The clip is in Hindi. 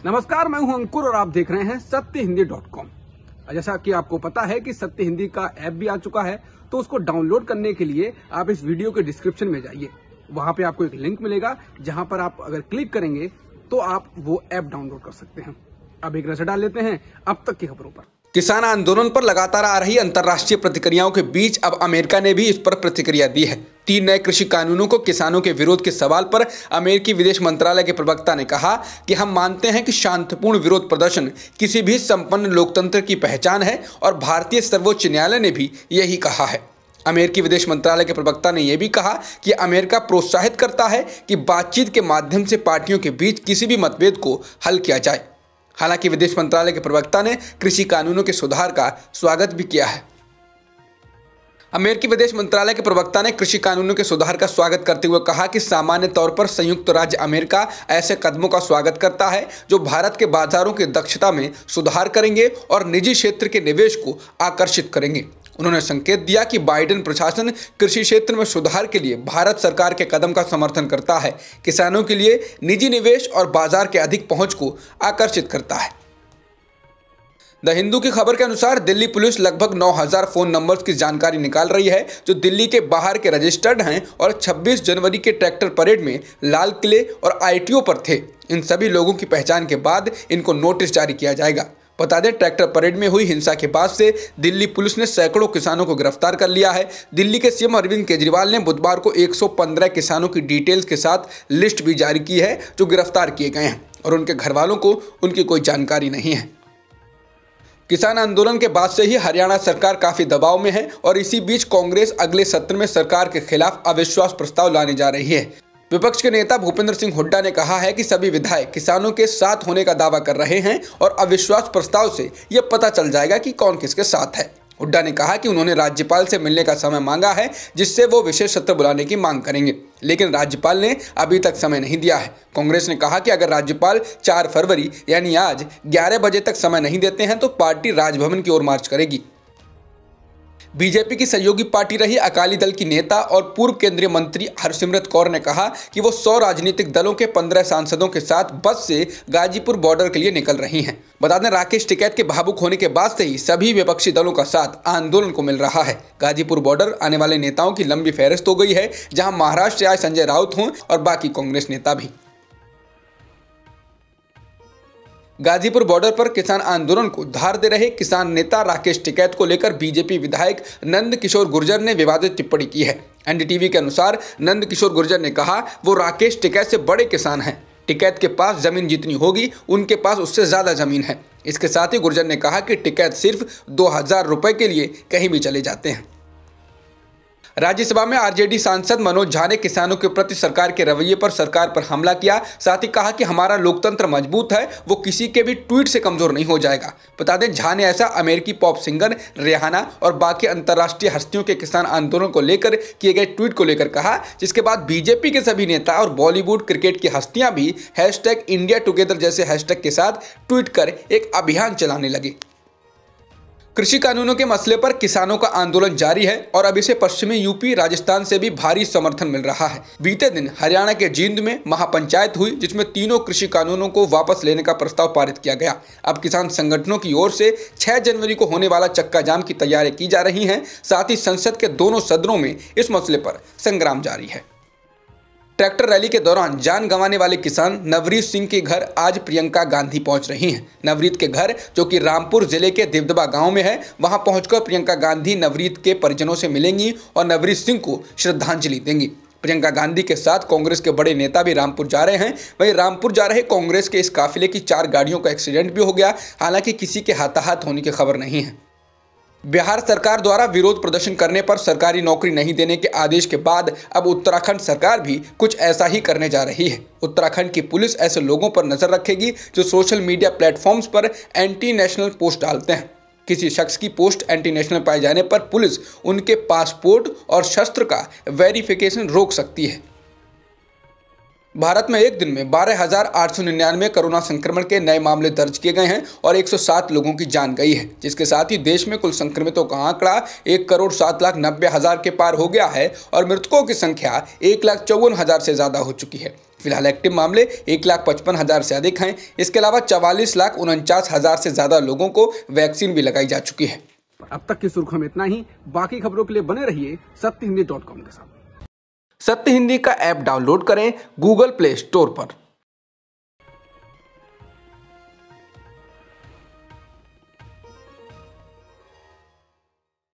नमस्कार, मैं हूं अंकुर और आप देख रहे हैं सत्यहिंदी.com। जैसा कि आपको पता है कि सत्य हिंदी का ऐप भी आ चुका है, तो उसको डाउनलोड करने के लिए आप इस वीडियो के डिस्क्रिप्शन में जाइए। वहां पे आपको एक लिंक मिलेगा, जहां पर आप अगर क्लिक करेंगे तो आप वो ऐप डाउनलोड कर सकते हैं। अब एक नजर डाल लेते हैं अब तक की खबरों पर। किसान आंदोलन पर लगातार आ रही अंतर्राष्ट्रीय प्रतिक्रियाओं के बीच अब अमेरिका ने भी इस पर प्रतिक्रिया दी है। 3 नए कृषि कानूनों को किसानों के विरोध के सवाल पर अमेरिकी विदेश मंत्रालय के प्रवक्ता ने कहा कि हम मानते हैं कि शांतिपूर्ण विरोध प्रदर्शन किसी भी संपन्न लोकतंत्र की पहचान है और भारतीय सर्वोच्च न्यायालय ने भी यही कहा है। अमेरिकी विदेश मंत्रालय के प्रवक्ता ने यह भी कहा कि अमेरिका प्रोत्साहित करता है कि बातचीत के माध्यम से पार्टियों के बीच किसी भी मतभेद को हल किया जाए। हालांकि विदेश मंत्रालय के प्रवक्ता ने कृषि कानूनों के सुधार का स्वागत भी किया है। अमेरिकी विदेश मंत्रालय के प्रवक्ता ने कृषि कानूनों के सुधार का स्वागत करते हुए कहा कि सामान्य तौर पर संयुक्त राज्य अमेरिका ऐसे कदमों का स्वागत करता है जो भारत के बाजारों की दक्षता में सुधार करेंगे और निजी क्षेत्र के निवेश को आकर्षित करेंगे। उन्होंने संकेत दिया कि बाइडेन प्रशासन कृषि क्षेत्र में सुधार के लिए भारत सरकार के कदम का समर्थन करता है, किसानों के लिए निजी निवेश और बाजार के अधिक पहुंच को आकर्षित करता है। द हिंदू की खबर के अनुसार दिल्ली पुलिस लगभग 9000 फोन नंबर्स की जानकारी निकाल रही है जो दिल्ली के बाहर के रजिस्टर्ड हैं और 26 जनवरी के ट्रैक्टर परेड में लाल किले और आईटीओ पर थे। इन सभी लोगों की पहचान के बाद इनको नोटिस जारी किया जाएगा। बता दें, ट्रैक्टर परेड में हुई हिंसा के बाद से दिल्ली पुलिस ने सैकड़ों किसानों को गिरफ्तार कर लिया है। दिल्ली के सीएम अरविंद केजरीवाल ने बुधवार को 115 किसानों की डिटेल्स के साथ लिस्ट भी जारी की है जो गिरफ्तार किए गए हैं और उनके घर वालों को उनकी कोई जानकारी नहीं है। किसान आंदोलन के बाद से ही हरियाणा सरकार काफी दबाव में है और इसी बीच कांग्रेस अगले सत्र में सरकार के खिलाफ अविश्वास प्रस्ताव लाने जा रही है। विपक्ष के नेता भूपेंद्र सिंह हुड्डा ने कहा है कि सभी विधायक किसानों के साथ होने का दावा कर रहे हैं और अविश्वास प्रस्ताव से यह पता चल जाएगा कि कौन किसके साथ है। हुड्डा ने कहा कि उन्होंने राज्यपाल से मिलने का समय मांगा है जिससे वो विशेष सत्र बुलाने की मांग करेंगे, लेकिन राज्यपाल ने अभी तक समय नहीं दिया है। कांग्रेस ने कहा कि अगर राज्यपाल 4 फरवरी यानी आज 11 बजे तक समय नहीं देते हैं तो पार्टी राजभवन की ओर मार्च करेगी। बीजेपी की सहयोगी पार्टी रही अकाली दल की नेता और पूर्व केंद्रीय मंत्री हरसिमरत कौर ने कहा कि वो 100 राजनीतिक दलों के 15 सांसदों के साथ बस से गाजीपुर बॉर्डर के लिए निकल रही हैं। बता दें, राकेश टिकैत के भावुक होने के बाद से ही सभी विपक्षी दलों का साथ आंदोलन को मिल रहा है। गाजीपुर बॉर्डर आने वाले नेताओं की लंबी फहरिस्त हो गई है, जहां महाराष्ट्र से आए संजय राउत हों और बाकी कांग्रेस नेता भी। गाजीपुर बॉर्डर पर किसान आंदोलन को धार दे रहे किसान नेता राकेश टिकैत को लेकर बीजेपी विधायक नंद किशोर गुर्जर ने विवादित टिप्पणी की है। एनडीटीवी के अनुसार नंद किशोर गुर्जर ने कहा वो राकेश टिकैत से बड़े किसान हैं। टिकैत के पास जमीन जितनी होगी उनके पास उससे ज्यादा जमीन है। इसके साथ ही गुर्जर ने कहा कि टिकैत सिर्फ 2000 रुपए के लिए कहीं भी चले जाते हैं। राज्यसभा में आरजेडी सांसद मनोज झा ने किसानों के प्रति सरकार के रवैये पर सरकार पर हमला किया। साथ ही कहा कि हमारा लोकतंत्र मजबूत है, वो किसी के भी ट्वीट से कमजोर नहीं हो जाएगा। बता दें, झा ने ऐसा अमेरिकी पॉप सिंगर रिहाना और बाकी अंतर्राष्ट्रीय हस्तियों के किसान आंदोलन को लेकर किए गए ट्वीट को लेकर कहा, जिसके बाद बीजेपी के सभी नेता और बॉलीवुड क्रिकेट की हस्तियां भी #IndiaTogether जैसे हैशटैग के साथ ट्वीट कर एक अभियान चलाने लगे। कृषि कानूनों के मसले पर किसानों का आंदोलन जारी है और अब इसे पश्चिमी यूपी, राजस्थान से भी भारी समर्थन मिल रहा है। बीते दिन हरियाणा के जींद में महापंचायत हुई जिसमें तीनों कृषि कानूनों को वापस लेने का प्रस्ताव पारित किया गया। अब किसान संगठनों की ओर से 6 जनवरी को होने वाला चक्का जाम की तैयारी की जा रही है। साथ ही संसद के दोनों सदनों में इस मसले पर संग्राम जारी है। ट्रैक्टर रैली के दौरान जान गंवाने वाले किसान नवरीत सिंह के घर आज प्रियंका गांधी पहुंच रही हैं। नवरीत के घर, जो कि रामपुर जिले के दिवदबा गांव में है, वहां पहुंचकर प्रियंका गांधी नवरीत के परिजनों से मिलेंगी और नवरीत सिंह को श्रद्धांजलि देंगी। प्रियंका गांधी के साथ कांग्रेस के बड़े नेता भी रामपुर जा रहे हैं। वहीं रामपुर जा रहे कांग्रेस के इस काफिले की 4 गाड़ियों का एक्सीडेंट भी हो गया। हालांकि किसी के हताहत होने की खबर नहीं है। बिहार सरकार द्वारा विरोध प्रदर्शन करने पर सरकारी नौकरी नहीं देने के आदेश के बाद अब उत्तराखंड सरकार भी कुछ ऐसा ही करने जा रही है। उत्तराखंड की पुलिस ऐसे लोगों पर नजर रखेगी जो सोशल मीडिया प्लेटफॉर्म्स पर एंटी नेशनल पोस्ट डालते हैं। किसी शख्स की पोस्ट एंटी नेशनल पाए जाने पर पुलिस उनके पासपोर्ट और शस्त्र का वेरिफिकेशन रोक सकती है। भारत में एक दिन में 12,899 कोरोना संक्रमण के नए मामले दर्ज किए गए हैं और 107 लोगों की जान गई है, जिसके साथ ही देश में कुल संक्रमितों का आंकड़ा 1,07,90,000 के पार हो गया है और मृतकों की संख्या 1,54,000 से ज्यादा हो चुकी है। फिलहाल एक्टिव मामले 1,55,000 से अधिक हैं। इसके अलावा 44,49,000 से ज्यादा लोगों को वैक्सीन भी लगाई जा चुकी है। अब तक की सुर्खियों में इतना ही। बाकी खबरों के लिए बने रहिए सत्यहिंदी.com के साथ। सत्य हिंदी का ऐप डाउनलोड करें गूगल प्ले स्टोर पर।